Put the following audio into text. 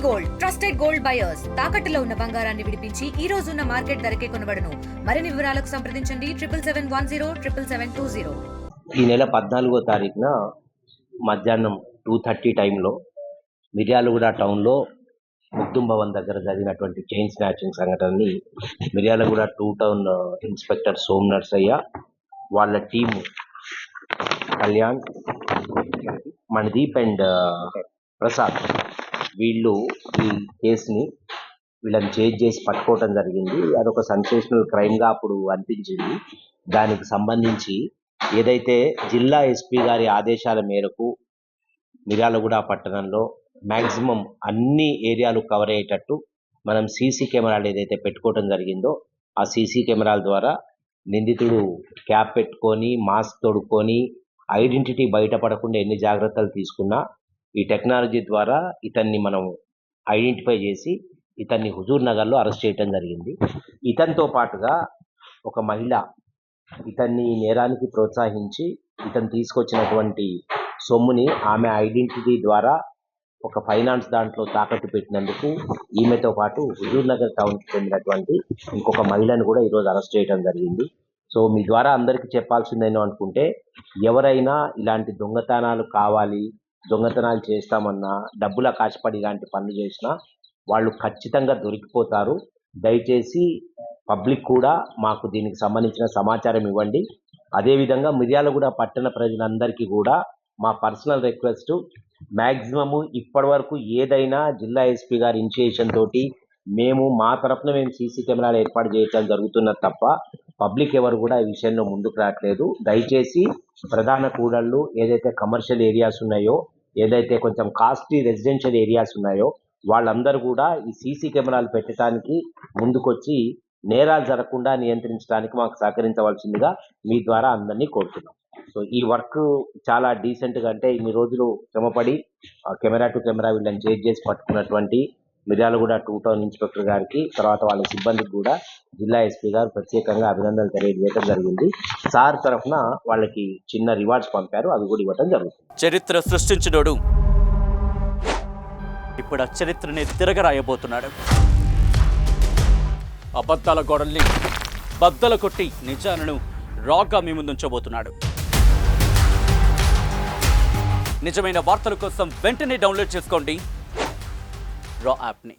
Gold trusted gold buyers తాకట్టులో ఉన్న బంగారాన్ని విడిపించి ఈ రోజు ఉన్న మార్కెట్ ధరకే కొనబడును. మరిన్ని వివరాలకు సంప్రదించండి 77107720. ఈ నెల 14వ తారీఖున మధ్యాహ్నం 2:30 టైంలో మిర్యాలగూడ టౌన్లో ముగ్దుం భవన్ దగ్గర జరిగినటువంటి చైన్ స్నాచింగ్ సంఘటనని మిర్యాలగూడ 2 టౌన్ ఇన్స్పెక్టర్ సోమ్ నర్సయ్య వాళ్ళ టీము కళ్యాణ్, మణిదీప్ అండ్ ప్రసాద్ వీళ్ళు ఈ కేసుని వీళ్ళని చేసి పట్టుకోవటం జరిగింది. అదొక సెన్సేషనల్ క్రైమ్గా అప్పుడు అనిపించింది. దానికి సంబంధించి ఏదైతే జిల్లా ఎస్పీ గారి ఆదేశాల మేరకు మిర్యాలగూడ పట్టణంలో మ్యాక్సిమం అన్ని ఏరియాలు కవర్ అయ్యేటట్టు మనం సీసీ కెమెరాలు ఏదైతే పెట్టుకోవటం జరిగిందో ఆ సీసీ కెమెరాల ద్వారా నిందితుడు క్యాప్ పెట్టుకొని మాస్క్ తొడుక్కొని ఐడెంటిటీ బయటపడకుండా ఎన్ని జాగ్రత్తలు తీసుకున్నా ఈ టెక్నాలజీ ద్వారా ఇతన్ని మనం ఐడెంటిఫై చేసి ఇతన్ని హుజూర్ నగర్లో అరెస్ట్ చేయడం జరిగింది. ఇతనితో పాటుగా ఒక మహిళ ఇతన్ని నేరానికి ప్రోత్సహించి ఇతను తీసుకొచ్చినటువంటి సొమ్ముని ఆమె ఐడెంటిటీ ద్వారా ఒక ఫైనాన్స్ దాంట్లో తాకట్టు పెట్టినందుకు ఈమెతో పాటు హుజూర్ నగర్ టౌన్కి చెందినటువంటి ఇంకొక మహిళను కూడా ఈరోజు అరెస్ట్ చేయడం జరిగింది. సో మీ ద్వారా అందరికీ చెప్పాల్సిందేనో అనుకుంటే ఎవరైనా ఇలాంటి దొంగతనాలు కావాలి, దొంగతనాలు చేస్తామన్నా, డబ్బుల కాశపడి ఇలాంటి పనులు చేసినా వాళ్ళు ఖచ్చితంగా దొరికిపోతారు. దయచేసి పబ్లిక్ కూడా మాకు దీనికి సంబంధించిన సమాచారం ఇవ్వండి. అదేవిధంగా మిర్యాలగూడ పట్టణ ప్రజలందరికీ కూడా మా పర్సనల్ రిక్వెస్ట్, మ్యాక్సిమము ఇప్పటి వరకు ఏదైనా జిల్లా ఎస్పీ గారి ఇనిషియేషన్ తోటి మా తరఫున సీసీ కెమెరాలు ఏర్పాటు చేయడం జరుగుతున్నది తప్ప పబ్లిక్ ఎవరు కూడా ఈ విషయంలో ముందుకు రావట్లేదు. దయచేసి ప్రధాన కూడళ్ళు ఏదైతే కమర్షియల్ ఏరియాస్ ఉన్నాయో, ఏదైతే కొంచెం కాస్ట్లీ రెసిడెన్షియల్ ఏరియాస్ ఉన్నాయో వాళ్ళందరూ కూడా ఈ సీసీ కెమెరాలు పెట్టడానికి ముందుకొచ్చి నేరాలు జరగకుండా నియంత్రించడానికి మాకు సహకరించవలసిందిగా మీ ద్వారా అందరినీ కోరుతున్నాం. సో ఈ వర్క్ చాలా డీసెంట్గా, అంటే ఇన్ని రోజులు శ్రమపడి కెమెరా టు కెమెరా వీళ్ళని చేసి పట్టుకున్నటువంటి మిర్యాలగూడ 2 టౌన్ ఇన్స్పెక్టర్ గారికి, తర్వాత వాళ్ళ సిబ్బందికి కూడా జిల్లా ఎస్పీ గారు ప్రత్యేకంగా అభినందనలు తెలియజేయడం జరిగింది. సార్ తరఫున వాళ్ళకి చిన్న రివార్డ్స్ పంపారు, అవి కూడా ఇవ్వడం జరుగుతుంది. చరిత్ర సృష్టించినోడు ఇప్పుడు ఆ చరిత్రని తిరగరాయబోతున్నాడు. అబద్ధాల గోడల్ని బద్దలు కొట్టి నిజాలను రాగా మీ ముందుంచబోతున్నాడు. నిజమైన వార్తల కోసం వెంటనే డౌన్లోడ్ చేసుకోండి రా యాప్ని.